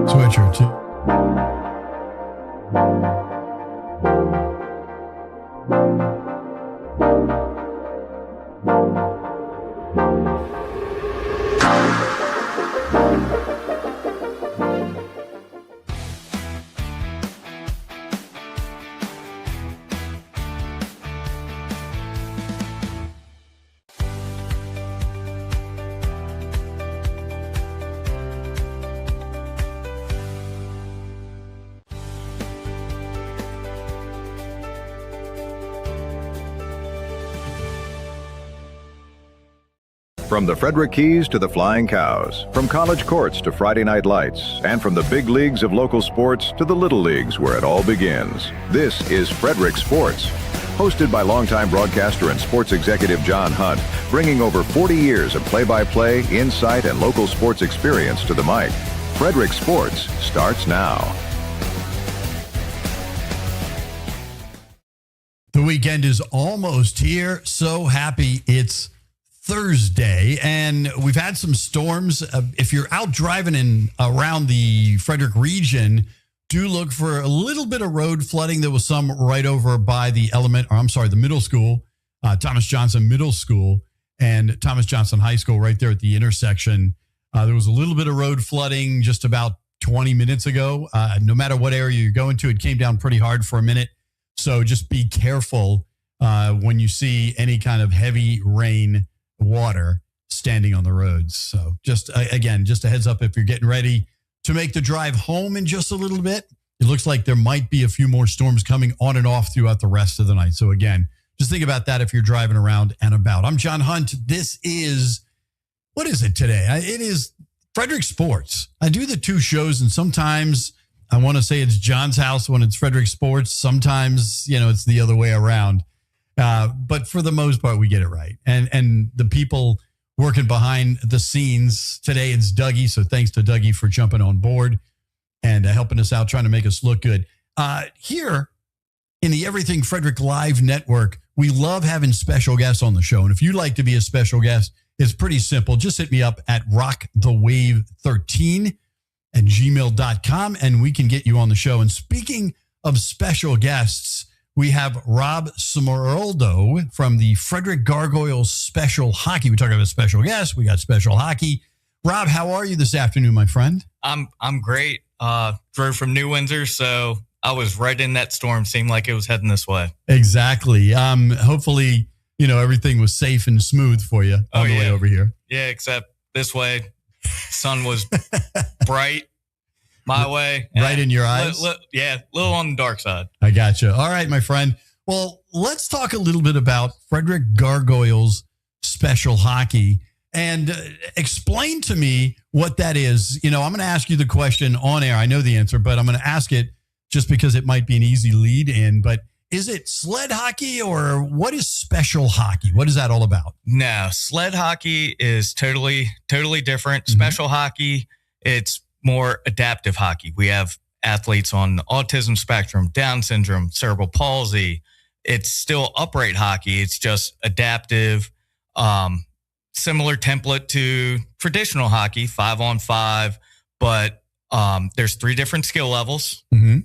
Switcher too. From the Frederick Keys to the Flying Cows, from college courts to Friday night lights, and from the big leagues of local sports to the little leagues where it all begins. This is Frederick Sports, hosted by longtime broadcaster and sports executive John Hunt, bringing over 40 years of play-by-play, insight, and local sports experience to the mic. Frederick Sports starts now. The weekend is almost here. So happy it's Thursday, and we've had some storms. If you're out driving in around the Frederick region, do look for a little bit of road flooding. There was some right over by the the middle school, Thomas Johnson Middle School and Thomas Johnson High School right there at the intersection. There was a little bit of road flooding just about 20 minutes ago. No matter what area you're going to, it came down pretty hard for a minute. So just be careful when you see any kind of heavy rain water standing on the roads. So just a heads up if you're getting ready to make the drive home in just a little bit. It looks like there might be a few more storms coming on and off throughout the rest of the night. So again, just think about that if you're driving around and about. I'm John Hunt. This is, what is it today? It is Frederick Sports. I do the two shows, and sometimes I want to say it's John's house when it's Frederick Sports. Sometimes, it's the other way around. But for the most part, we get it right. And the people working behind the scenes today, it's Dougie. So thanks to Dougie for jumping on board and helping us out, trying to make us look good. Here in the Everything Frederick Live Network, we love having special guests on the show. And if you'd like to be a special guest, it's pretty simple. Just hit me up at rockthewave13@gmail.com and we can get you on the show. And speaking of special guests, we have Rob Smiroldo from the Frederick Gargoyles Special Hockey. We talk about special guests. We got special hockey. Rob, how are you this afternoon, my friend? I'm great. Drove from New Windsor, so I was right in that storm. Seemed like it was heading this way. Exactly. Hopefully, everything was safe and smooth for you on the way over here. Yeah, except this way, sun was bright. My way. Right in your eyes? A little on the dark side. I gotcha. All right, my friend. Well, let's talk a little bit about Frederick Gargoyles Special Hockey and explain to me what that is. I'm going to ask you the question on air. I know the answer, but I'm going to ask it just because it might be an easy lead in. But is it sled hockey or what is special hockey? What is that all about? No, sled hockey is totally different. Mm-hmm. Special hockey, it's more adaptive hockey. We have athletes on the autism spectrum, Down syndrome, cerebral palsy. It's still upright hockey. It's just adaptive, similar template to traditional hockey, 5-on-5, but there's 3 different skill levels. Mm-hmm.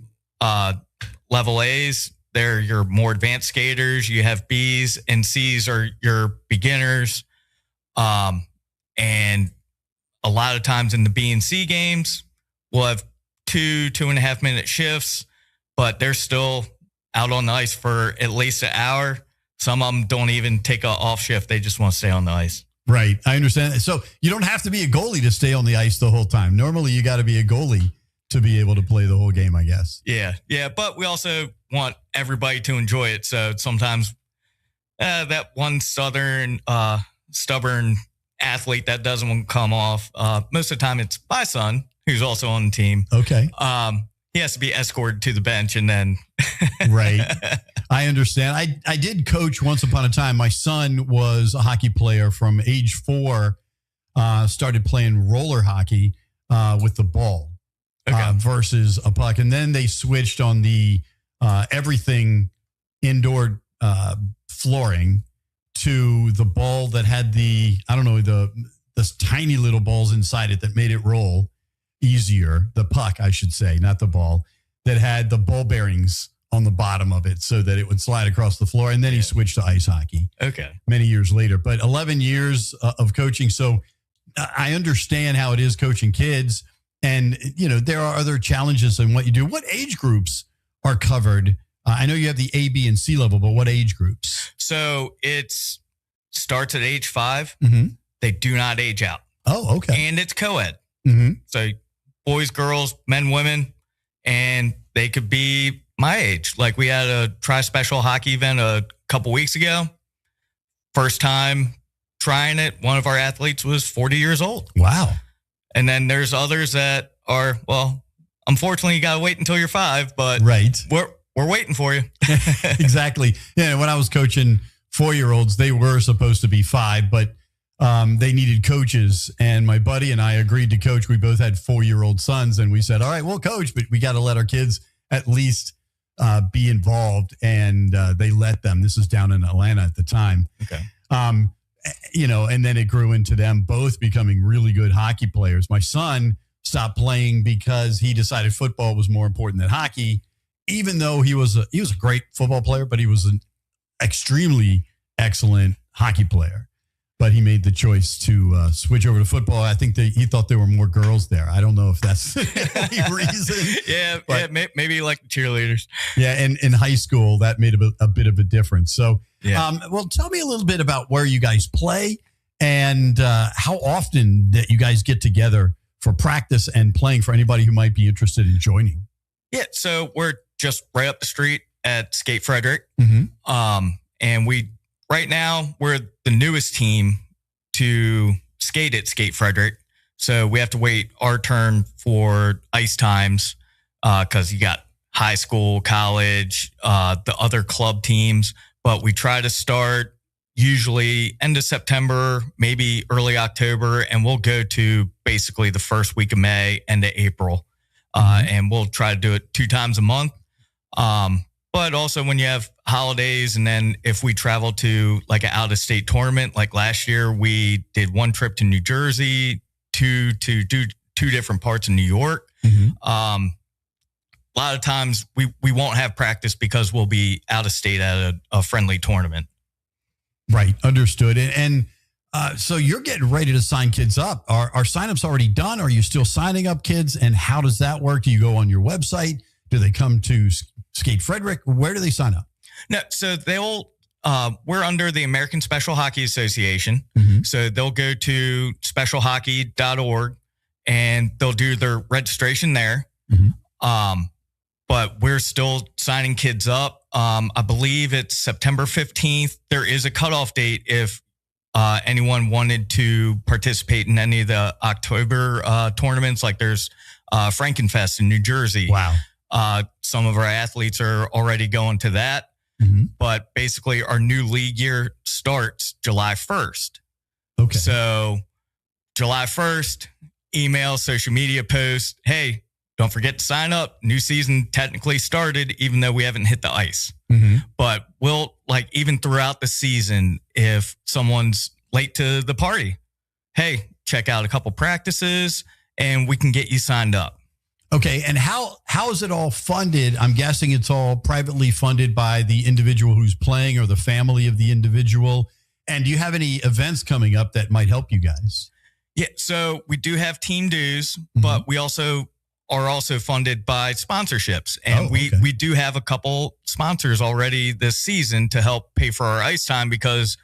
Level A's, they're your more advanced skaters. You have B's and C's are your beginners. And a lot of times in the B and C games, we'll have 2.5 minute shifts, but they're still out on the ice for at least an hour. Some of them don't even take an off shift. They just want to stay on the ice. Right. I understand. So you don't have to be a goalie to stay on the ice the whole time. Normally you got to be a goalie to be able to play the whole game, I guess. Yeah. Yeah. But we also want everybody to enjoy it. So sometimes that one stubborn athlete that doesn't want to come off. Most of the time it's my son, who's also on the team. Okay. He has to be escorted to the bench and then. Right. I understand. I did coach once upon a time. My son was a hockey player from age 4, started playing roller hockey with the ball versus a puck. And then they switched on the everything indoor flooring to the ball that had the tiny little balls inside it that made it roll. easier, the puck, I should say, not the ball, that had the ball bearings on the bottom of it so that it would slide across the floor. And then he switched to ice hockey. Okay. Many years later, but 11 years of coaching. So I understand how it is coaching kids. And, there are other challenges in what you do. What age groups are covered? I know you have the A, B, and C level, but what age groups? So it starts at age 5. Mm-hmm. They do not age out. Oh, okay. And it's co-ed. Mm-hmm. So boys, girls, men, women, and they could be my age. Like we had a special hockey event a couple weeks ago. First time trying it. One of our athletes was 40 years old. Wow. And then there's others that are, well, unfortunately, you got to wait until you're 5, but right. We're waiting for you. Exactly. Yeah. When I was coaching 4-year-olds, they were supposed to be 5, but they needed coaches. And my buddy and I agreed to coach. We both had 4-year-old sons, and we said, all right, we'll coach, but we got to let our kids at least be involved. And they let them. This is down in Atlanta at the time. Okay. And then it grew into them both becoming really good hockey players. My son stopped playing because he decided football was more important than hockey, even though he was a great football player, but he was an extremely excellent hockey player. But he made the choice to switch over to football. I think he thought there were more girls there. I don't know if that's the only reason. Yeah, maybe like cheerleaders. Yeah, and in high school, that made a bit of a difference. So, yeah. Well, tell me a little bit about where you guys play and how often that you guys get together for practice and playing for anybody who might be interested in joining. Yeah, so we're just right up the street at Skate Frederick. Mm-hmm. And right now, we're the newest team to skate at Skate Frederick. So we have to wait our turn for ice times because you got high school, college, the other club teams. But we try to start usually end of September, maybe early October, and we'll go to basically the first week of May, end of April. And we'll try to do it 2 times a month. But also when you have holidays, and then if we travel to like an out-of-state tournament, like last year, we did 1 trip to New Jersey, 2 to do 2 different parts of New York. Mm-hmm. A lot of times we won't have practice because we'll be out of state at a friendly tournament. Right. Understood. And so you're getting ready to sign kids up. Are signups already done? Are you still signing up kids? And how does that work? Do you go on your website? Do they come to Skate Frederick? Where do they sign up? No, so we're under the American Special Hockey Association. Mm-hmm. So they'll go to specialhockey.org and they'll do their registration there. Mm-hmm. But we're still signing kids up. I believe it's September 15th. There is a cutoff date if anyone wanted to participate in any of the October tournaments. Like there's Frankenfest in New Jersey. Wow. Some of our athletes are already going to that. Mm-hmm. But basically our new league year starts July 1st. Okay. So July 1st, email, social media post, hey, don't forget to sign up. New season technically started, even though we haven't hit the ice. Mm-hmm. But we'll even throughout the season, if someone's late to the party, hey, check out a couple practices and we can get you signed up. Okay. And how is it all funded? I'm guessing it's all privately funded by the individual who's playing or the family of the individual. And do you have any events coming up that might help you guys? Yeah. So we do have team dues, Mm-hmm. but we are also funded by sponsorships. And we do have a couple sponsors already this season to help pay for our ice time because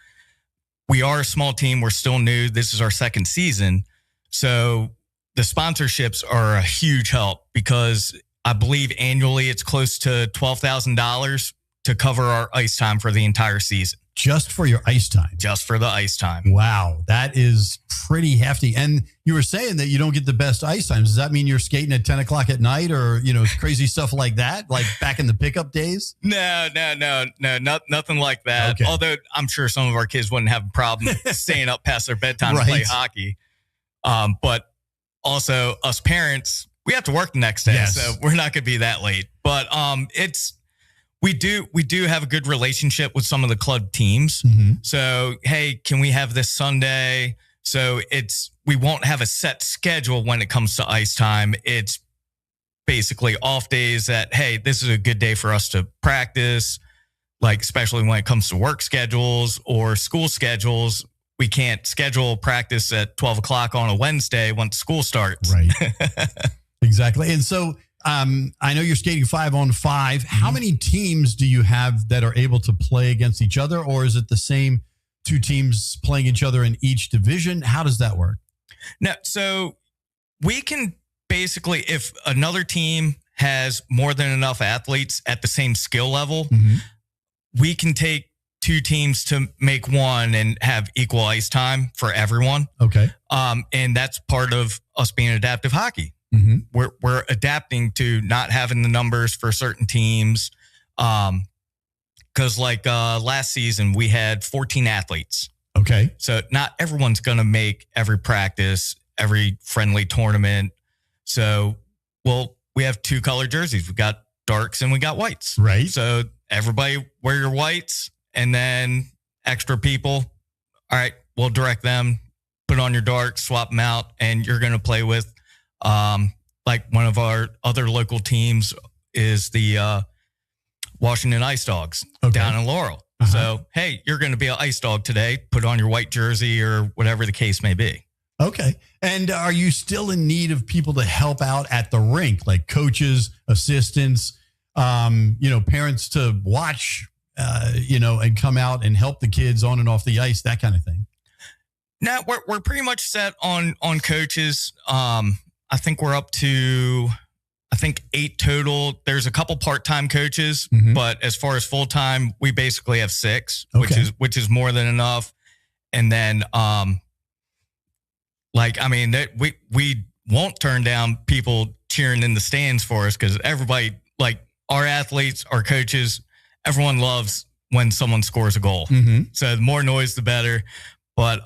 we are a small team. We're still new. This is our 2nd season. So the sponsorships are a huge help because I believe annually it's close to $12,000 to cover our ice time for the entire season. Just for your ice time? Just for the ice time. Wow. That is pretty hefty. And you were saying that you don't get the best ice times. Does that mean you're skating at 10 o'clock at night or, crazy stuff like that? Like back in the pickup days? No, nothing like that. Okay. Although I'm sure some of our kids wouldn't have a problem staying up past their bedtime to play hockey. But also us parents, we have to work the next day. Yes. So we're not going to be that late. But we do have a good relationship with some of the club teams. Mm-hmm. So, hey, can we have this Sunday? So we won't have a set schedule when it comes to ice time. It's basically off days that, hey, this is a good day for us to practice, like especially when it comes to work schedules or school schedules. We can't schedule practice at 12 o'clock on a Wednesday once school starts. Right. Exactly. And so I know you're skating 5-on-5. How many teams do you have that are able to play against each other, or is it the same 2 teams playing each other in each division? How does that work? No, so we can basically, if another team has more than enough athletes at the same skill level, we can take 2 teams to make one and have equal ice time for everyone. Okay. And that's part of us being adaptive hockey. We're adapting to not having the numbers for certain teams. Because like last season, we had 14 athletes. Okay. So not everyone's going to make every practice, every friendly tournament. So, we have 2 color jerseys. We've got darks and we got whites. Right. So everybody wear your whites, and then extra people. All right, we'll direct them, put on your darks, swap them out, and you're going to play with, like one of our other local teams is the Washington Ice Dogs down in Laurel. So, hey, you're going to be an ice dog today. Put on your white jersey or whatever the case may be. Okay. And are you still in need of people to help out at the rink, like coaches, assistants, parents to watch, and come out and help the kids on and off the ice, that kind of thing? No, we're pretty much set on coaches. I think we're up to 8 total. There's a couple part-time coaches, but as far as full-time, we basically have 6, which is more than enough. And then, we won't turn down people cheering in the stands for us, because everybody, like our athletes, our coaches, everyone loves when someone scores a goal. So the more noise, the better. But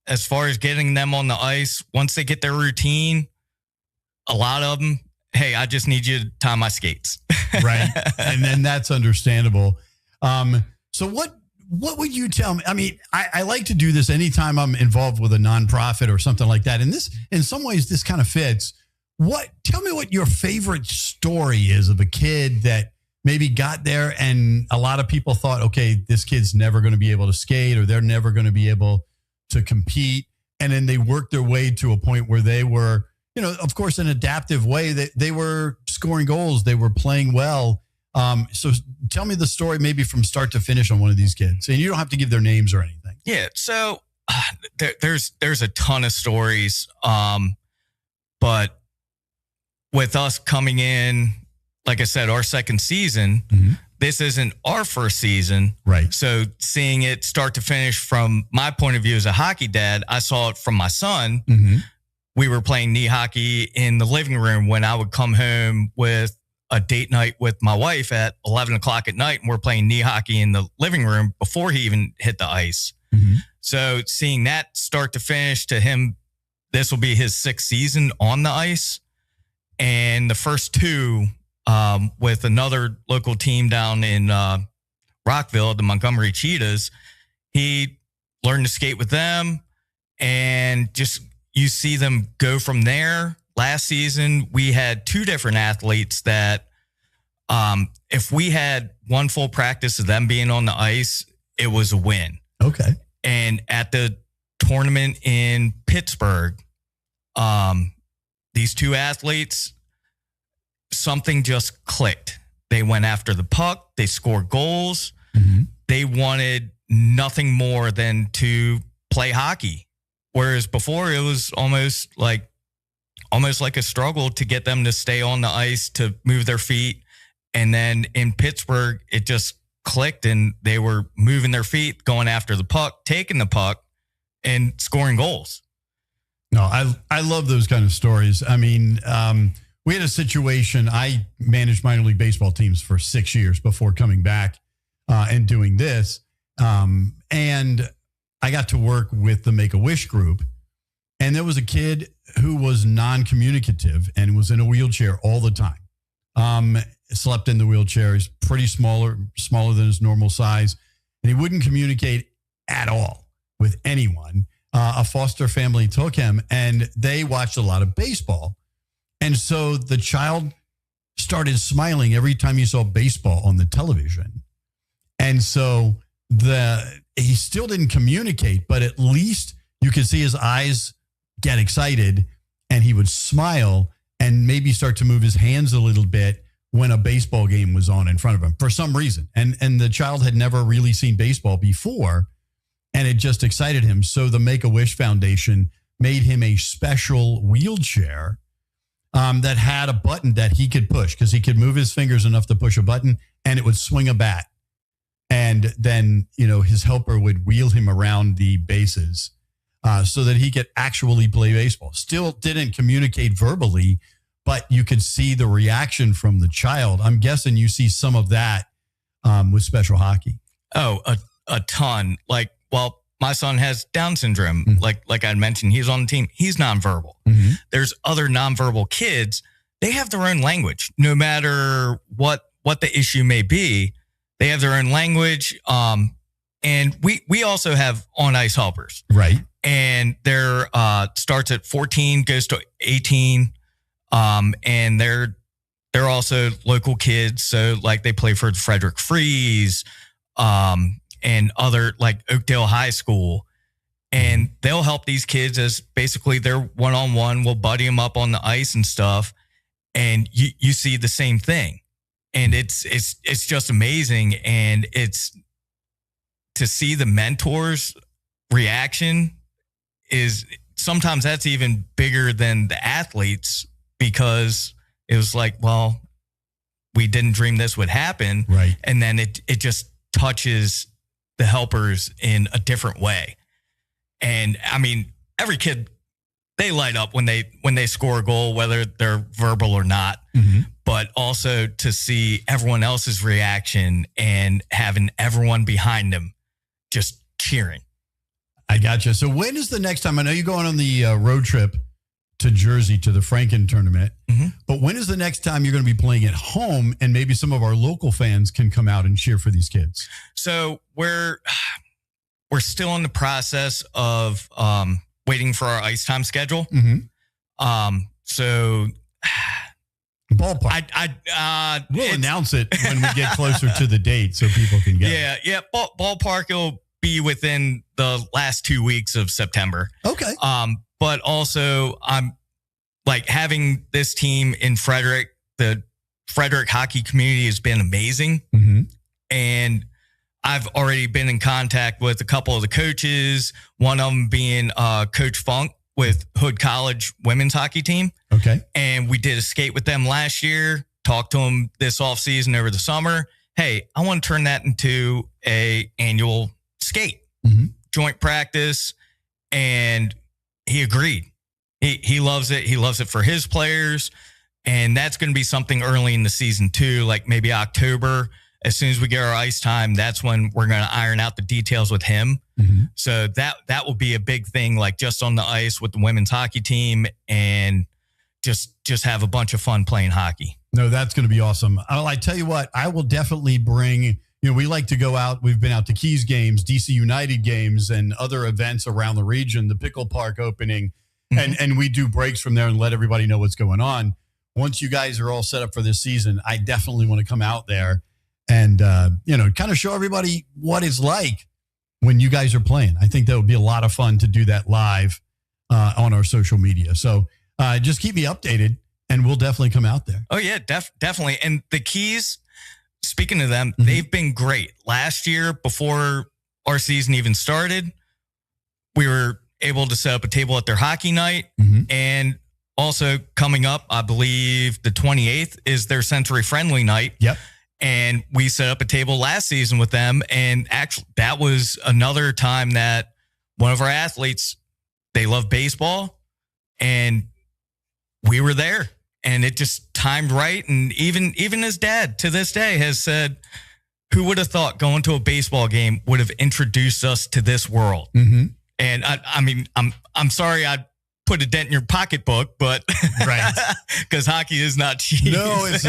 as far as getting them on the ice, once they get their routine, a lot of them, hey, I just need you to tie my skates. Right. And then that's understandable. So what would you tell me? I mean, I like to do this anytime I'm involved with a nonprofit or something like that. And this, in some ways, this kind of fits. Tell me what your favorite story is of a kid that maybe got there and a lot of people thought, okay, this kid's never going to be able to skate, or they're never going to be able to compete. And then they worked their way to a point where they were, of course, an adaptive way, that they were scoring goals. They were playing well. So tell me the story maybe from start to finish on one of these kids. And you don't have to give their names or anything. Yeah. So there's a ton of stories. But with us coming in, like I said, our second season, this isn't our first season. Right. So seeing it start to finish from my point of view as a hockey dad, I saw it from my son. We were playing knee hockey in the living room when I would come home with a date night with my wife at 11 o'clock at night, and we're playing knee hockey in the living room before he even hit the ice. So seeing that start to finish, to him, this will be his 6th season on the ice. And the first 2 with another local team down in Rockville, the Montgomery Cheetahs, he learned to skate with them, and just you see them go from there. Last season, we had 2 different athletes that if we had one full practice of them being on the ice, it was a win. Okay. And at the tournament in Pittsburgh, these 2 athletes, something just clicked. They went after the puck. They scored goals. They wanted nothing more than to play hockey. Whereas before, it was almost like a struggle to get them to stay on the ice, to move their feet. And then in Pittsburgh, it just clicked, and they were moving their feet, going after the puck, taking the puck, and scoring goals. No, I love those kind of stories. I mean, we had a situation. I managed minor league baseball teams for 6 years before coming back and doing this. And I got to work with the Make-A-Wish group. And there was a kid who was non-communicative and was in a wheelchair all the time. Slept in the wheelchair. He's pretty smaller than his normal size. And he wouldn't communicate at all with anyone. a foster family took him, and they watched a lot of baseball. And so the child started smiling every time he saw baseball on the television. And so he still didn't communicate, but at least you could see his eyes get excited, and he would smile and maybe start to move his hands a little bit when a baseball game was on in front of him for some reason. And the child had never really seen baseball before, and it just excited him. So the Make-A-Wish Foundation made him a special wheelchair that had a button that he could push, because he could move his fingers enough to push a button, and it would swing a bat. And then, his helper would wheel him around the bases so that he could actually play baseball. Still didn't communicate verbally, but you could see the reaction from the child. I'm guessing you see some of that with special hockey. Oh, a ton. My son has Down syndrome. Mm-hmm. Like I mentioned, he's on the team. He's nonverbal. Mm-hmm. There's other nonverbal kids. They have their own language, no matter what the issue may be. They have their own language. And we also have on-ice helpers. Right. And their starts at 14, goes to 18. And they're also local kids. So they play for Frederick Freeze, and other Oakdale High School. And they'll help these kids as basically they're one-on-one. We'll buddy them up on the ice and stuff. And you see the same thing. And it's just amazing. And it's to see the mentors' reaction is sometimes that's even bigger than the athletes, because it was we didn't dream this would happen. Right. And then it just touches the helpers in a different way. And I mean, every kid, they light up when they score a goal, whether they're verbal or not. Mm-hmm. But also to see everyone else's reaction and having everyone behind them just cheering. I gotcha. So when is the next time? I know you're going on the road trip to Jersey to the Franken tournament, mm-hmm. but when is the next time you're going to be playing at home, and maybe some of our local fans can come out and cheer for these kids? So we're still in the process of waiting for our ice time schedule. Mm-hmm. So ballpark. We'll announce it when we get closer to the date so people can get Yeah. Ballpark will be within the last 2 weeks of September. Okay. But also I'm having this team in Frederick. The Frederick hockey community has been amazing. Mm-hmm. And I've already been in contact with a couple of the coaches, one of them being Coach Funk with Hood College women's hockey team. Okay. And we did a skate with them last year, talked to them this offseason over the summer. Hey, I want to turn that into a annual skate, mm-hmm. joint practice. And he agreed. He loves it. He loves it for his players. And that's going to be something early in the season too, maybe October. As soon as we get our ice time, that's when we're going to iron out the details with him. Mm-hmm. So that will be a big thing, just on the ice with the women's hockey team, and just have a bunch of fun playing hockey. No, that's going to be awesome. I tell you what, I will definitely bring, we like to go out. We've been out to Keys games, DC United games, and other events around the region, the Pickle Park opening. Mm-hmm. And we do breaks from there and let everybody know what's going on. Once you guys are all set up for this season, I definitely want to come out there and, kind of show everybody what it's like when you guys are playing. I think that would be a lot of fun to do that live on our social media. So just keep me updated, and we'll definitely come out there. Oh, yeah, definitely. And the Keys, speaking of them, mm-hmm. they've been great. Last year, before our season even started, we were able to set up a table at their hockey night. Mm-hmm. And also coming up, I believe the 28th is their Century Friendly night. Yep. And we set up a table last season with them. And actually, that was another time that one of our athletes, they love baseball, and we were there. And it just timed right. And even his dad to this day has said, who would have thought going to a baseball game would have introduced us to this world? Mm-hmm. And I mean, I'm sorry I put a dent in your pocketbook, but right, because hockey is not cheap. No, it's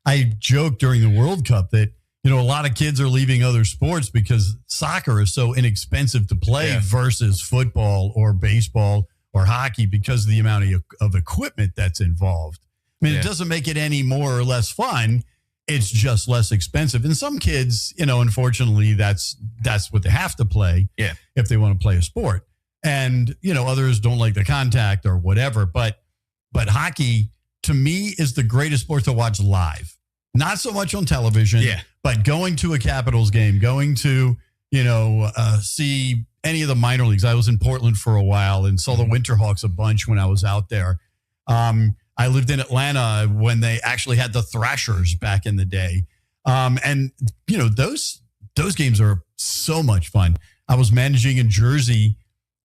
I joked during the World Cup that a lot of kids are leaving other sports because soccer is so inexpensive to play versus football or baseball or hockey because of the amount of equipment that's involved. I mean, it doesn't make it any more or less fun. It's just less expensive. And some kids, unfortunately, that's what they have to play if they want to play a sport. And, others don't like the contact or whatever. But hockey, to me, is the greatest sport to watch live. Not so much on television, but going to a Capitals game, going to, see any of the minor leagues. I was in Portland for a while and saw the Winterhawks a bunch when I was out there. I lived in Atlanta when they actually had the Thrashers back in the day. And, those games are so much fun. I was managing in Jersey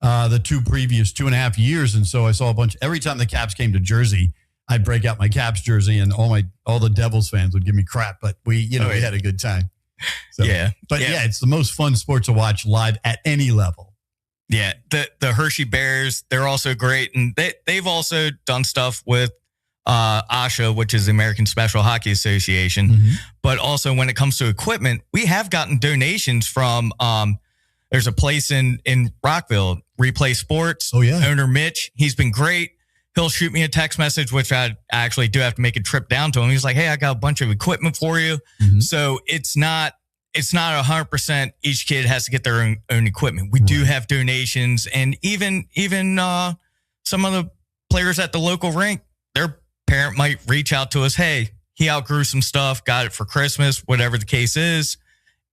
the previous 2.5 years. And so I saw every time the Caps came to Jersey, I'd break out my Caps jersey and all the Devils fans would give me crap, but we had a good time. So, it's the most fun sport to watch live at any level. Yeah. The Hershey Bears, they're also great. And they've also done stuff with ASHA, which is the American Special Hockey Association. Mm-hmm. But also when it comes to equipment, we have gotten donations from, there's a place in Rockville, Replay Sports. Oh, yeah. Owner Mitch. He's been great. He'll shoot me a text message, which I actually do have to make a trip down to him. He's like, hey, I got a bunch of equipment for you. Mm-hmm. So it's not 100% each kid has to get their own equipment. We do have donations. And even some of the players at the local rink, their parent might reach out to us. Hey, he outgrew some stuff, got it for Christmas, whatever the case is.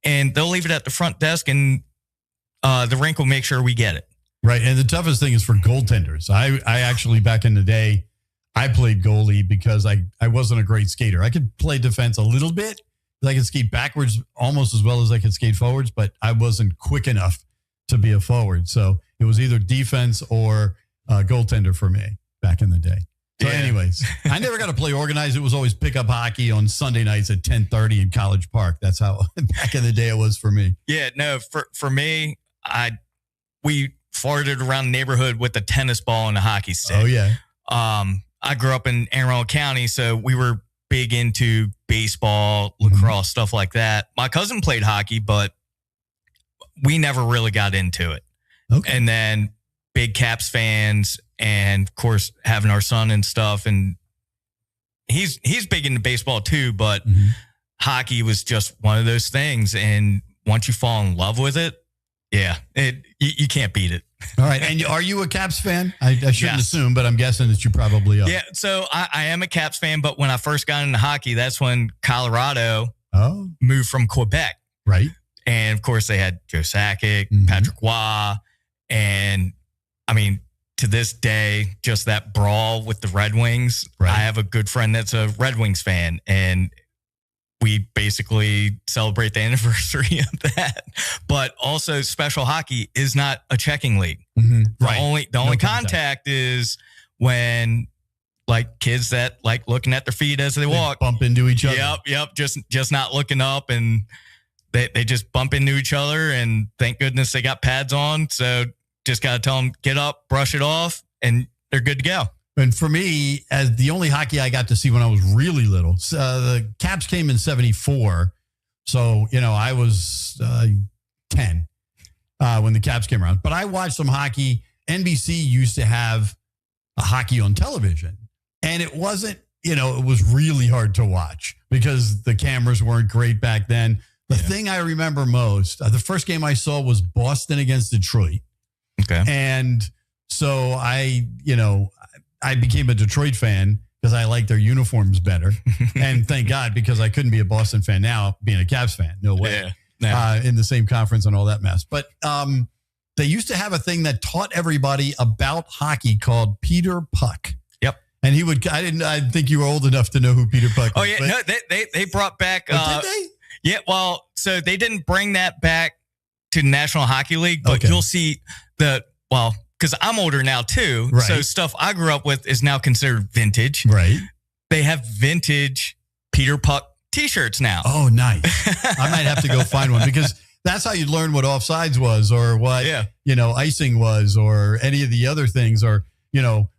And they'll leave it at the front desk and the rink will make sure we get it. Right. And the toughest thing is for goaltenders. I actually, back in the day, I played goalie because I wasn't a great skater. I could play defense a little bit. I could skate backwards almost as well as I could skate forwards, but I wasn't quick enough to be a forward. So it was either defense or goaltender for me back in the day. So anyways, I never got to play organized. It was always pickup hockey on Sunday nights at 10:30 in College Park. That's how back in the day it was for me. Yeah, no, for me, we farted around the neighborhood with a tennis ball and a hockey stick. Oh, yeah. I grew up in Anne Arundel County, so we were big into baseball, lacrosse, stuff like that. My cousin played hockey, but we never really got into it. Okay. And then big Caps fans, and of course having our son and stuff, and he's big into baseball too, but hockey was just one of those things. And once you fall in love with it, you can't beat it. All right. And are you a Caps fan? I shouldn't assume, but I'm guessing that you probably are. Yeah. So I am a Caps fan, but when I first got into hockey, that's when Colorado moved from Quebec. Right. And of course they had Joe Sakic, Patrick Waugh. And I mean, to this day, just that brawl with the Red Wings. Right. I have a good friend that's a Red Wings fan, and we basically celebrate the anniversary of that. But also, special hockey is not a checking league. The only contact is when like kids that like looking at their feet as they walk bump into each other. Yep. Just not looking up, and they just bump into each other. And thank goodness they got pads on. So just got to tell them, get up, brush it off, and they're good to go. And for me, as the only hockey I got to see when I was really little, the Caps came in 1974. So, I was 10 when the Caps came around. But I watched some hockey. NBC used to have a hockey on television. And it wasn't, it was really hard to watch because the cameras weren't great back then. The thing I remember most, the first game I saw was Boston against Detroit. Okay. And so I became a Detroit fan because I like their uniforms better. And thank God, because I couldn't be a Boston fan now, being a Caps fan. No way. In the same conference and all that mess. But they used to have a thing that taught everybody about hockey called Peter Puck. Yep. And I think you were old enough to know who Peter Puck was. Oh, yeah. No, they brought back. Did they? Yeah. Well, so they didn't bring that back to the National Hockey League, but you'll see because I'm older now too. Right. So stuff I grew up with is now considered vintage. Right. They have vintage Peter Puck t-shirts now. Oh, nice. I might have to go find one because that's how you learn what offsides was or what, icing was or any of the other things or,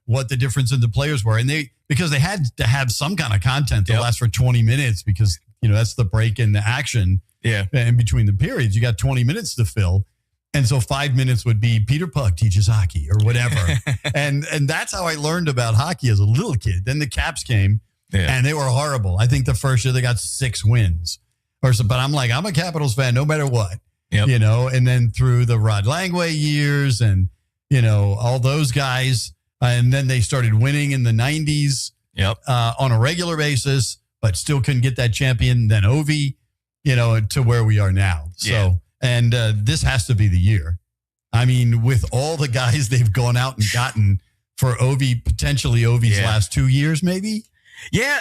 what the difference in the players were. And because they had to have some kind of content to last for 20 minutes because that's the break in the action. Yeah. In between the periods, you got 20 minutes to fill. And so 5 minutes would be Peter Pug teaches hockey or whatever. and that's how I learned about hockey as a little kid. Then the Caps came and they were horrible. I think the first year they got 6 wins or so, but I'm like, I'm a Capitals fan no matter what, and then through the Rod Langway years and, all those guys. And then they started winning in the 90s on a regular basis, but still couldn't get that champion. Then Ovi, to where we are now. So, and this has to be the year. I mean, with all the guys they've gone out and gotten for Ovi, potentially Ovi's last 2 years, maybe. Yeah,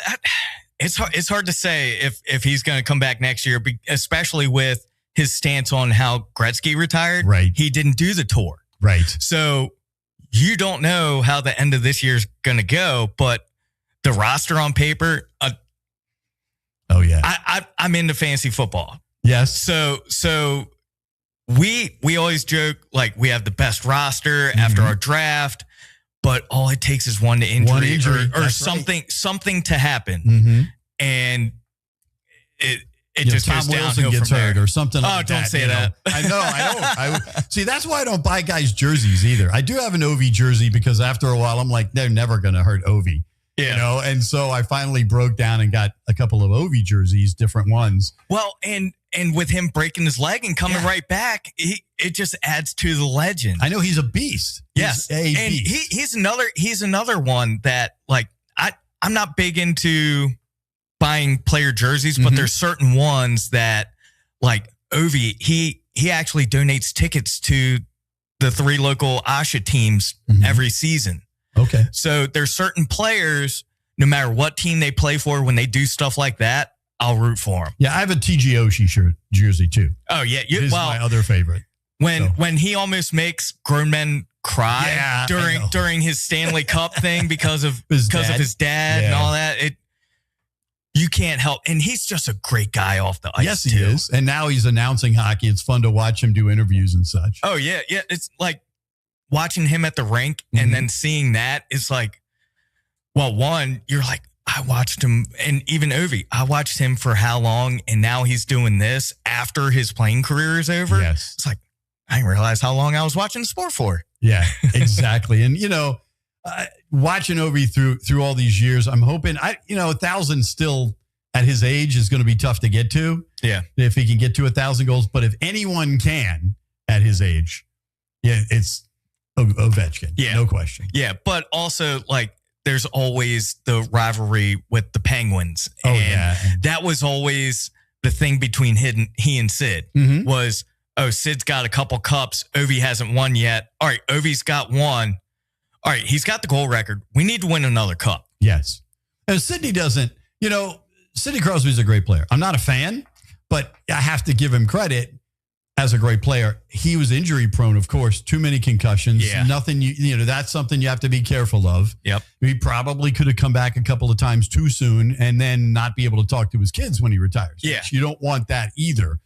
it's hard to say if he's going to come back next year, especially with his stance on how Gretzky retired. Right. He didn't do the tour. Right. So you don't know how the end of this year's going to go, but the roster on paper. I'm into fantasy football. Yes. So we always joke like we have the best roster after our draft, but all it takes is one injury or something to happen, and it just Tom goes Wilson downhill gets from hurt there. or something like that. Don't say that. I know. I don't. See, that's why I don't buy guys' jerseys either. I do have an Ovi jersey because after a while, I'm like, they're never going to hurt Ovi. Yeah. And so I finally broke down and got a couple of Ovi jerseys, different ones. Well, and with him breaking his leg and coming right back, it just adds to the legend. I know he's a beast. Yes. He's another one that like I'm not big into buying player jerseys, but there's certain ones that like Ovi, he actually donates tickets to the 3 local Asha teams every season. Okay. So there's certain players, no matter what team they play for, when they do stuff like that, I'll root for them. Yeah, I have a TG Oshie jersey too. Oh yeah, This is my other favorite. When he almost makes grown men cry during his Stanley Cup thing because of his dad and all that, you can't help. And he's just a great guy off the ice. Yes, he is. And now he's announcing hockey. It's fun to watch him do interviews and such. Oh yeah, yeah. It's like watching him at the rink and then seeing that is like, well, one, you're like, I watched him, and even Ovi, I watched him for how long, and now he's doing this after his playing career is over. Yes. It's like, I didn't realize how long I was watching the sport for. Yeah, exactly. And, watching Ovi through all these years, I'm hoping, 1,000 still at his age is going to be tough to get to. Yeah. If he can get to 1,000 goals. But if anyone can at his age, it's Ovechkin. Yeah. No question. Yeah. But also, like, there's always the rivalry with the Penguins. Oh, yeah. That was always the thing between he and Sid was, Sid's got a couple cups. Ovi hasn't won yet. All right, Ovi's got one. All right, he's got the goal record. We need to win another cup. Yes. And Sidney doesn't, Sidney Crosby's a great player. I'm not a fan, but I have to give him credit as a great player. He was injury prone, of course, too many concussions. Yeah. Nothing, that's something you have to be careful of. Yep. He probably could have come back a couple of times too soon and then not be able to talk to his kids when he retires. Yeah. You don't want that either.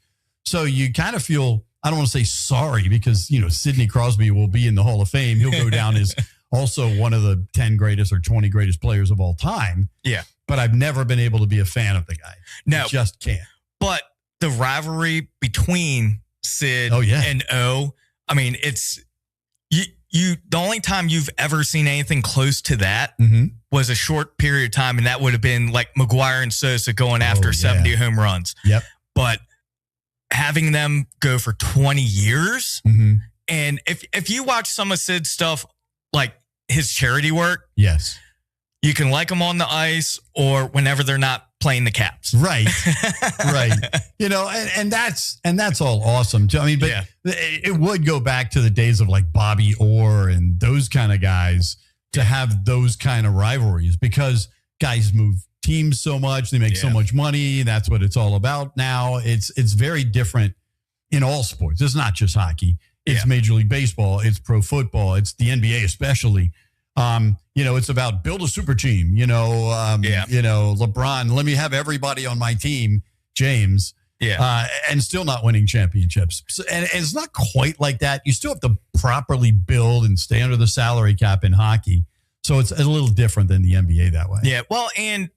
So you kind of feel, I don't want to say sorry because, Sidney Crosby will be in the Hall of Fame. He'll go down as also one of the 10 greatest or 20 greatest players of all time. Yeah. But I've never been able to be a fan of the guy. No. I just can't. But the rivalry between Sid and O, I mean, it's you. The only time you've ever seen anything close to that was a short period of time, and that would have been like McGuire and Sosa going after 70 home runs. Yep. But having them go for 20 years, and if you watch some of Sid's stuff, like his charity work, yes, you can like them on the ice or whenever they're not playing the Caps. Right. Right. And that's all awesome too. I mean, but it would go back to the days of like Bobby Orr and those kind of guys to have those kind of rivalries because guys move teams so much, they make so much money. That's what it's all about now. It's very different in all sports. It's not just hockey. It's Major League Baseball. It's pro football. It's the NBA especially. It's about build a super team, LeBron, let me have everybody on my team, James, and still not winning championships. So, and it's not quite like that. You still have to properly build and stay under the salary cap in hockey. So it's a little different than the NBA that way. Yeah. Well, and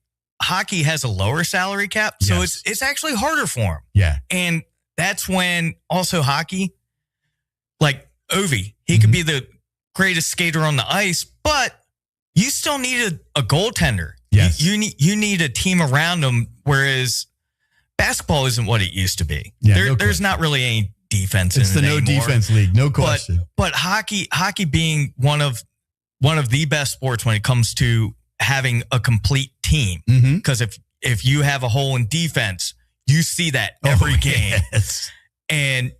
hockey has a lower salary cap, so Yes. it's actually harder for them. Yeah. And that's when also hockey, like Ovi, he could be the greatest skater on the ice, but you still need a goaltender. Yes. You need a team around him, whereas basketball isn't what it used to be. Yeah, There's not really any defense It's in the it no anymore. defense league, no question. But hockey being one of the best sports when it comes to having a complete team. Because if you have a hole in defense, you see that every game. Yes. And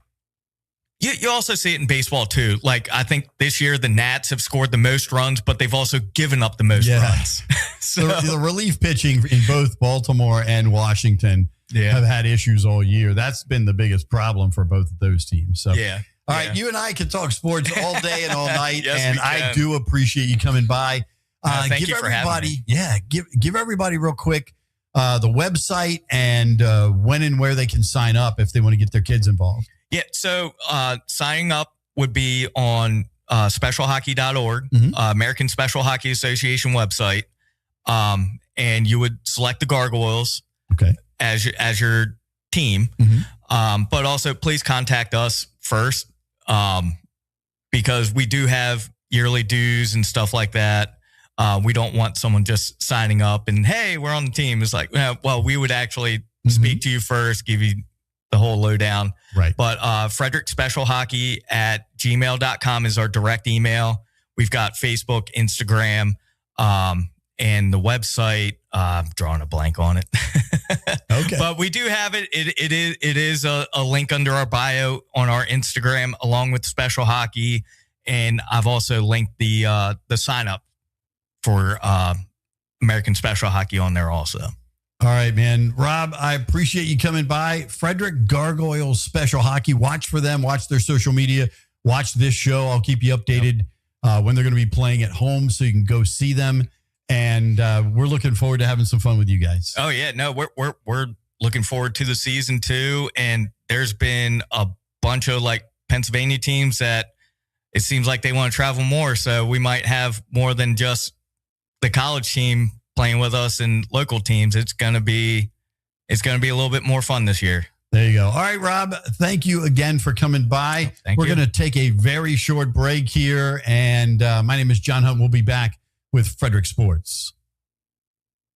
you also see it in baseball too. Like, I think this year the Nats have scored the most runs, but they've also given up the most runs. So the relief pitching in both Baltimore and Washington have had issues all year. That's been the biggest problem for both of those teams. So, yeah. All right, you and I can talk sports all day and all night, Yes, and we can. I do appreciate you coming by. Thank give you for having everybody, me. give everybody real quick the website and when and where they can sign up if they want to get their kids involved. Yeah, so signing up would be on specialhockey.org, American Special Hockey Association website, and you would select the Gargoyles as your team. But also, please contact us first because we do have yearly dues and stuff like that. We don't want someone just signing up and, hey, we're on the team. It's like, well, we would actually speak to you first, give you the whole lowdown. Right. But Frederick Special Hockey at gmail.com is our direct email. We've got Facebook, Instagram, and the website. I'm drawing a blank on it. Okay. But we do have it. It is a link under our bio on our Instagram along with Special Hockey. And I've also linked the sign up for American Special Hockey on there also. All right, man. Rob, I appreciate you coming by. Frederick Gargoyles Special Hockey. Watch for them. Watch their social media. Watch this show. I'll keep you updated when they're going to be playing at home so you can go see them. And we're looking forward to having some fun with you guys. Oh, yeah. No, we're looking forward to the season too. And there's been a bunch of like Pennsylvania teams that it seems like they want to travel more. So we might have more than just the college team playing with us and local teams. It's going to be a little bit more fun this year. There you go. All right, Rob, thank you again for coming by. Thank We're you. going to take a very short break here. And my name is John Hunt. We'll be back with Frederick Sports.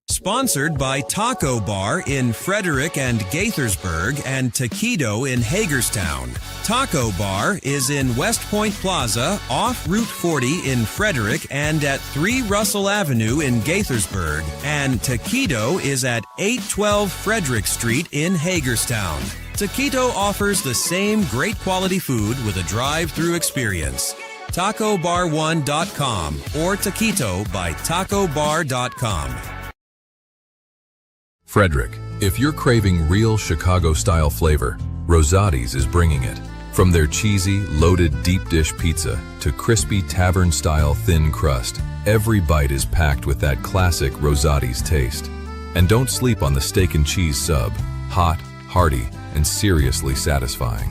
Sponsored by Taco Bar in Frederick and Gaithersburg and Taquito in Hagerstown. Taco Bar is in West Point Plaza off Route 40 in Frederick and at 3 Russell Avenue in Gaithersburg. And Taquito is at 812 Frederick Street in Hagerstown. Taquito offers the same great quality food with a drive-through experience. TacoBar1.com or Taquito by TacoBar.com. Frederick, if you're craving real Chicago-style flavor, Rosati's is bringing it. From their cheesy, loaded deep dish pizza to crispy tavern-style thin crust, every bite is packed with that classic Rosati's taste. And don't sleep on the steak and cheese sub, hot, hearty, and seriously satisfying.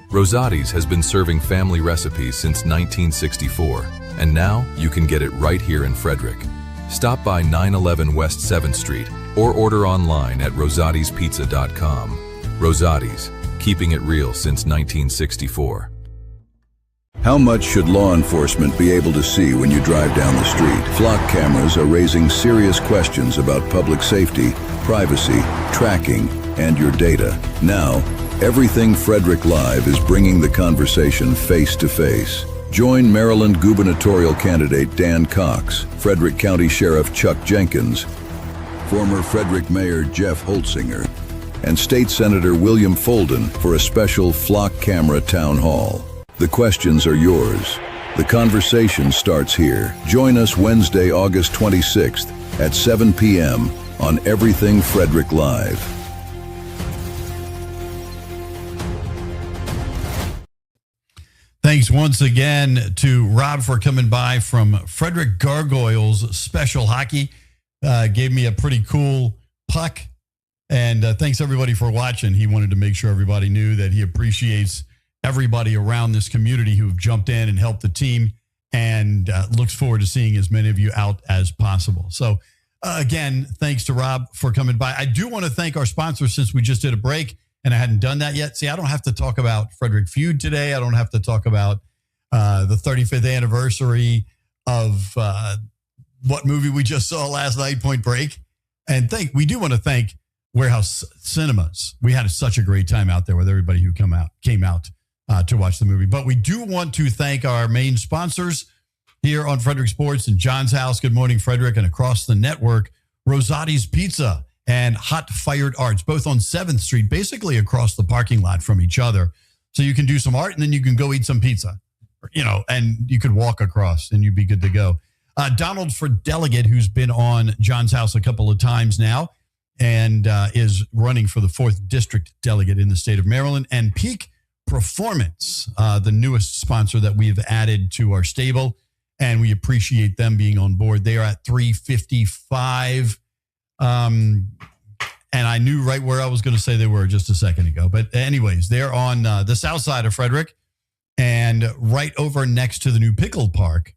Rosati's has been serving family recipes since 1964, and now you can get it right here in Frederick. Stop by 911 West 7th Street or order online at rosatispizza.com. Rosati's, keeping it real since 1964. How much should law enforcement be able to see when you drive down the street? Flock cameras are raising serious questions about public safety, privacy, tracking, and your data. Now, Everything Frederick Live is bringing the conversation face to face. Join Maryland gubernatorial candidate Dan Cox, Frederick County Sheriff Chuck Jenkins, former Frederick Mayor Jeff Holtzinger, and State Senator William Folden for a special flock camera town hall. The questions are yours. The conversation starts here. Join us Wednesday, August 26th at 7 p.m. on Everything Frederick Live. Thanks once again to Rob for coming by from Frederick Gargoyles Special Hockey. Gave me a pretty cool puck. And thanks everybody for watching. He wanted to make sure everybody knew that he appreciates everybody around this community who have jumped in and helped the team and looks forward to seeing as many of you out as possible. So Again, thanks to Rob for coming by. I do want to thank our sponsors since we just did a break and I hadn't done that yet. See, I don't have to talk about Frederick Feud today. I don't have to talk about the 35th anniversary of what movie we just saw last night, Point Break. And we do want to thank Warehouse Cinemas. We had such a great time out there with everybody who came out to watch the movie. But we do want to thank our main sponsors here on Frederick Sports and John's House. Good morning, Frederick, and across the network, Rosati's Pizza and Hot Fired Arts, both on 7th Street, basically across the parking lot from each other. So you can do some art and then you can go eat some pizza, and you could walk across and you'd be good to go. Donald for Delegate, who's been on John's House a couple of times now and is running for the 4th District Delegate in the state of Maryland. And Peak Performance, the newest sponsor that we've added to our stable. And we appreciate them being on board. They are at 355. And I knew right where I was going to say they were just a second ago. But anyways, they're on the south side of Frederick and right over next to the new pickle park.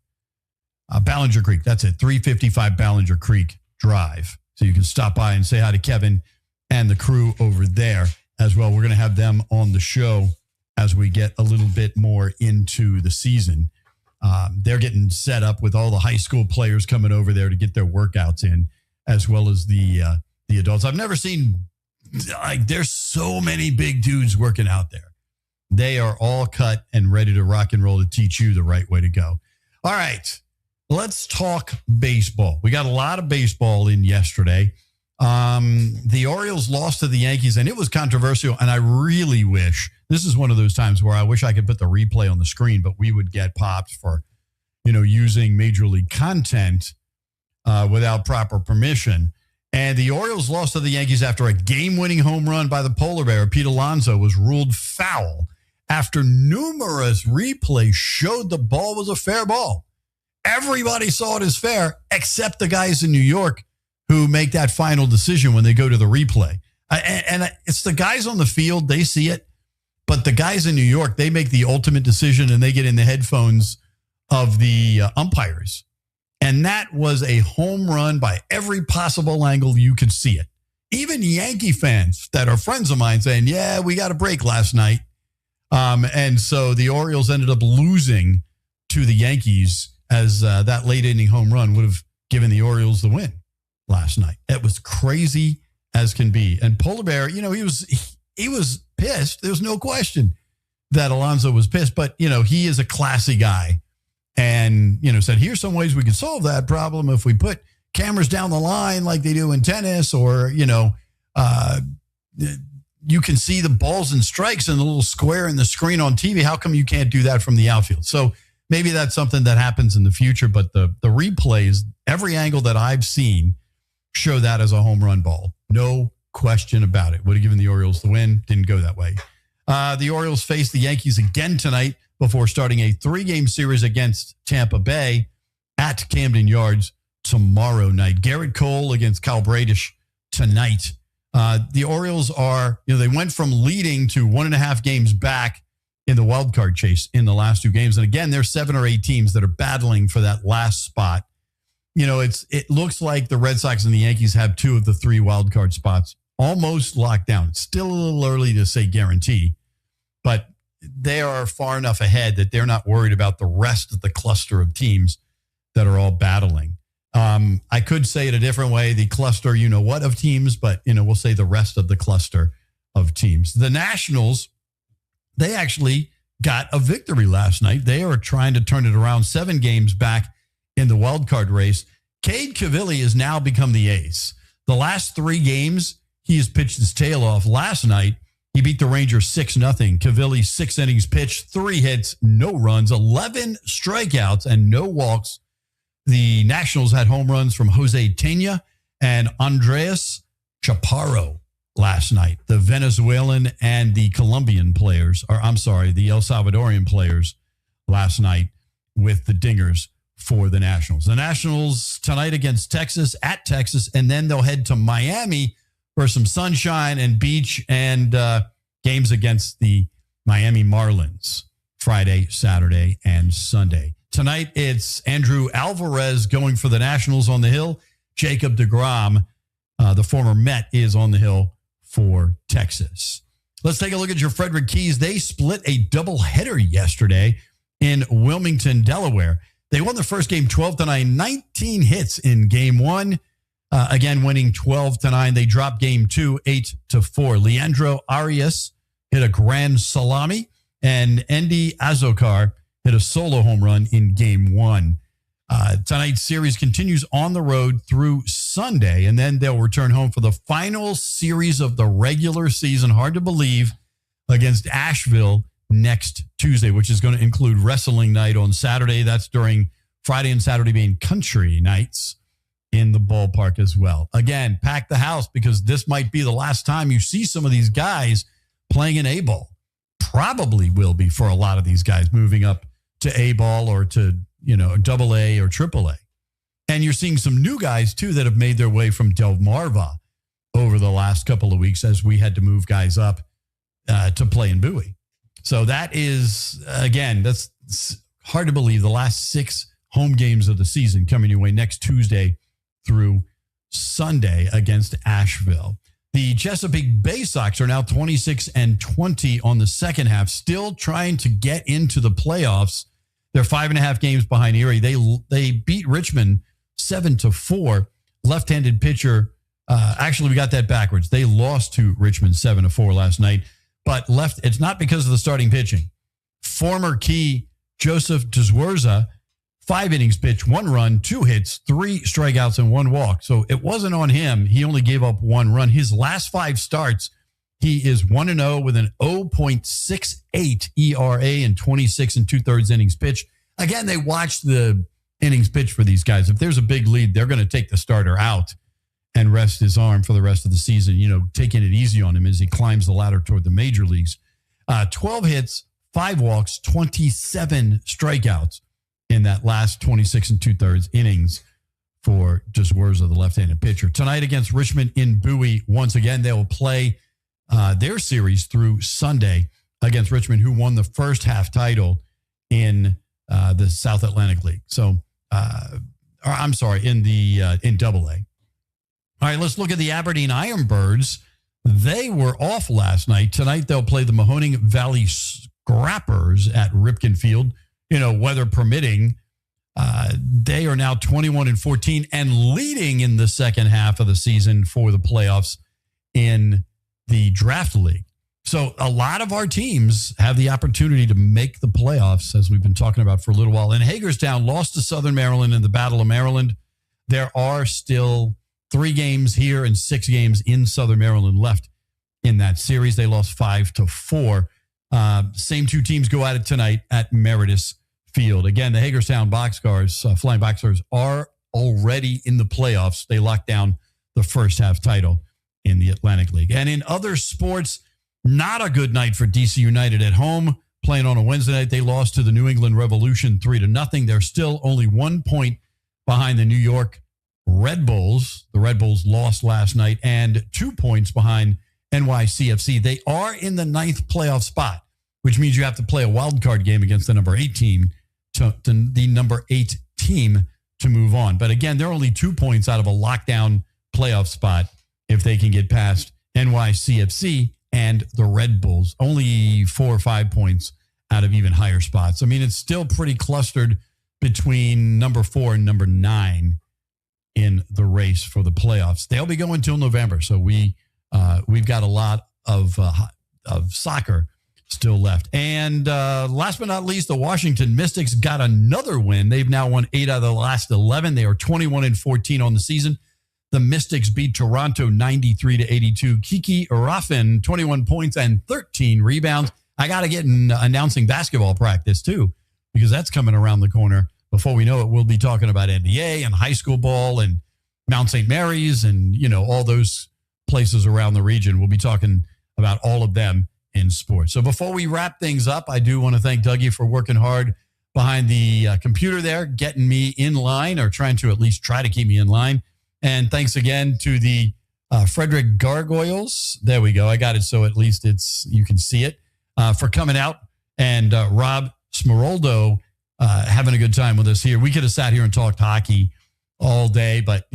Ballinger Creek, that's it, 355 Ballinger Creek Drive. So you can stop by and say hi to Kevin and the crew over there as well. We're going to have them on the show as we get a little bit more into the season. They're getting set up with all the high school players coming over there to get their workouts in, as well as the adults. I've never seen, there's so many big dudes working out there. They are all cut and ready to rock and roll to teach you the right way to go. All right. Let's talk baseball. We got a lot of baseball in yesterday. The Orioles lost to the Yankees, and it was controversial, and I really wish, this is one of those times where I wish I could put the replay on the screen, but we would get popped for, using Major League content without proper permission. And the Orioles lost to the Yankees after a game-winning home run by the polar bear, Pete Alonso, was ruled foul after numerous replays showed the ball was a fair ball. Everybody saw it as fair, except the guys in New York who make that final decision when they go to the replay. And it's the guys on the field, they see it. But the guys in New York, they make the ultimate decision and they get in the headphones of the umpires. And that was a home run by every possible angle you could see it. Even Yankee fans that are friends of mine saying, yeah, we got a break last night. And so the Orioles ended up losing to the Yankees as that late inning home run would have given the Orioles the win last night. It was crazy as can be. And Polar Bear, he was pissed. There's no question that Alonso was pissed, but he is a classy guy and, said, here's some ways we can solve that problem if we put cameras down the line like they do in tennis, or, you can see the balls and strikes in the little square in the screen on TV. How come you can't do that from the outfield? So maybe that's something that happens in the future, but the replays, every angle that I've seen show that as a home run ball. No question about it. Would have given the Orioles the win. Didn't go that way. The Orioles face the Yankees again tonight before starting a 3-game series against Tampa Bay at Camden Yards tomorrow night. Garrett Cole against Kyle Bradish tonight. The Orioles are, they went from leading to 1.5 games back in the wild card chase in the last 2 games. And again, there's 7 or 8 teams that are battling for that last spot. It looks like the Red Sox and the Yankees have 2 of the 3 wild card spots almost locked down. It's still a little early to say guarantee, but they are far enough ahead that they're not worried about the rest of the cluster of teams that are all battling. I could say it a different way, the cluster, of teams, but, we'll say the rest of the cluster of teams. The Nationals, they actually got a victory last night. They are trying to turn it around, 7 games back in the wild card race. Cade Cavilli has now become the ace. The last 3 games, he has pitched his tail off. Last night, he beat the Rangers 6-0. Cavilli, 6 innings pitched, 3 hits, no runs, 11 strikeouts, and no walks. The Nationals had home runs from Jose Tena and Andres Chaparro last night. The Venezuelan and the Colombian players, the El Salvadorian players last night with the dingers for the Nationals. The Nationals tonight against Texas, at Texas, and then they'll head to Miami for some sunshine and beach and games against the Miami Marlins Friday, Saturday, and Sunday. Tonight, it's Andrew Alvarez going for the Nationals on the hill. Jacob deGrom, the former Met, is on the hill for Texas. Let's take a look at your Frederick Keys. They split a doubleheader yesterday in Wilmington, Delaware. They won the first game 12-9, 19 hits in game one. Again, winning 12-9. They dropped game two, 8-4. Leandro Arias hit a grand salami, and Andy Azokar hit a solo home run in game one. Tonight's series continues on the road through Sunday, and then they'll return home for the final series of the regular season. Hard to believe, against Asheville next Tuesday, which is going to include wrestling night on Saturday. That's during Friday and Saturday being country nights in the ballpark as well. Again, pack the house, because this might be the last time you see some of these guys playing in A-ball. Probably will be for a lot of these guys moving up to A-ball or to, double A or triple A. And you're seeing some new guys, too, that have made their way from Delmarva over the last couple of weeks as we had to move guys up to play in Bowie. So that is, again, that's hard to believe. The last 6 home games of the season coming your way next Tuesday through Sunday against Asheville. The Chesapeake Bay Sox are now 26-20 on the second half, still trying to get into the playoffs. They're 5.5 games behind Erie. They beat Richmond 7-4. Left-handed pitcher. Actually, we got that backwards. They lost to Richmond 7-4 last night, but it's not because of the starting pitching. Former key Joseph Dzwerza, 5 innings pitched, 1 run, 2 hits, 3 strikeouts, and 1 walk. So it wasn't on him. He only gave up 1 run. His last 5 starts, he is 1-0 with an 0.68 ERA and 26 2/3 innings pitched. Again, they watch the innings pitched for these guys. If there's a big lead, they're going to take the starter out and rest his arm for the rest of the season, taking it easy on him as he climbs the ladder toward the major leagues. 12 hits, 5 walks, 27 strikeouts in that last 26 2/3 innings for Dzwerza, the left-handed pitcher. Tonight against Richmond in Bowie, once again, they will play their series through Sunday against Richmond, who won the first half title in the South Atlantic League. So, in Double A. All right, let's look at the Aberdeen Ironbirds. They were off last night. Tonight they'll play the Mahoning Valley Scrappers at Ripken Field. Weather permitting. They are now 21-14 and leading in the second half of the season for the playoffs in the draft league. So a lot of our teams have the opportunity to make the playoffs, as we've been talking about for a little while. And Hagerstown lost to Southern Maryland in the Battle of Maryland. There are still 3 games here and 6 games in Southern Maryland left in that series. They lost 5-4. Same 2 teams go at it tonight at Meredith Field. Again, the Hagerstown Boxcars, Flying Boxcars, are already in the playoffs. They locked down the first half title in the Atlantic League. And in other sports, not a good night for DC United at home. Playing on a Wednesday night, they lost to the New England Revolution 3-0. They're still only 1 point behind the New York Red Bulls. The Red Bulls lost last night, and 2 points behind NYCFC. They are in the 9th playoff spot, which means you have to play a wild card game against the number 8 team to the number 8 team to move on. But again, they're only 2 points out of a lockdown playoff spot if they can get past NYCFC and the Red Bulls. Only 4 or 5 points out of even higher spots. I mean, it's still pretty clustered between number 4 and number 9 in the race for the playoffs. They'll be going till November, so we've got a lot of soccer still left. And last but not least, the Washington Mystics got another win. They've now won 8 out of the last 11. They are 21-14 on the season. The Mystics beat Toronto 93-82. Kiki Raffin, 21 points and 13 rebounds. I got to get in announcing basketball practice too, because that's coming around the corner. Before we know it, we'll be talking about NBA and high school ball and Mount St. Mary's and, all those places around the region. We'll be talking about all of them in sports. So before we wrap things up, I do want to thank Dougie for working hard behind the computer there, getting me in line, or trying to at least try to keep me in line. And thanks again to the Frederick Gargoyles. There we go. I got it so at least you can see it, for coming out. And Rob Smiroldo having a good time with us here. We could have sat here and talked hockey all day, but,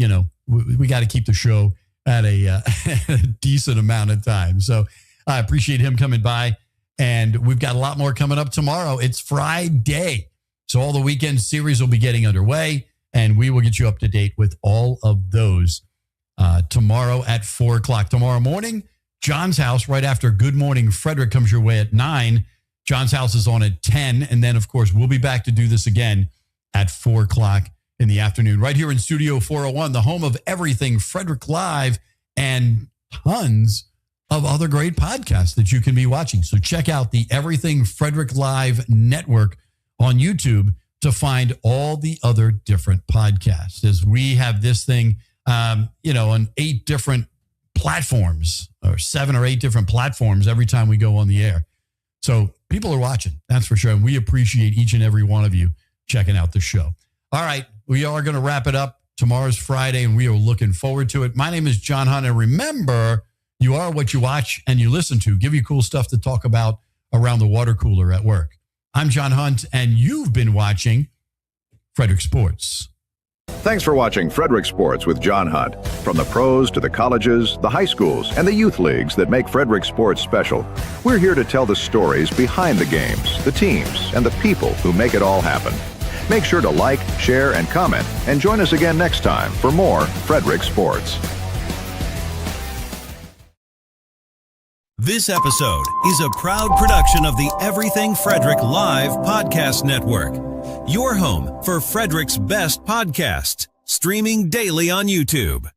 we got to keep the show at a decent amount of time. So I appreciate him coming by. And we've got a lot more coming up tomorrow. It's Friday. So all the weekend series will be getting underway. And we will get you up to date with all of those tomorrow at 4 o'clock. Tomorrow morning, John's House, right after Good Morning Frederick comes your way at 9. John's House is on at 10. And then, of course, we'll be back to do this again at 4 o'clock in the afternoon, right here in Studio 401, the home of everything Frederick Live and tons of other great podcasts that you can be watching. So check out the Everything Frederick Live network on YouTube to find all the other different podcasts, as we have this thing, on 8 different platforms, or 7 or 8 different platforms every time we go on the air. So people are watching, that's for sure. And we appreciate each and every one of you checking out the show. All right, we are going to wrap it up. Tomorrow's Friday, and we are looking forward to it. My name is John Hunt, and remember, you are what you watch and you listen to. Give you cool stuff to talk about around the water cooler at work. I'm John Hunt, and you've been watching Frederick Sports. Thanks for watching Frederick Sports with John Hunt. From the pros to the colleges, the high schools, and the youth leagues that make Frederick Sports special, we're here to tell the stories behind the games, the teams, and the people who make it all happen. Make sure to like, share, and comment, and join us again next time for more Frederick Sports. This episode is a proud production of the Everything Frederick Live Podcast Network, your home for Frederick's best podcasts, streaming daily on YouTube.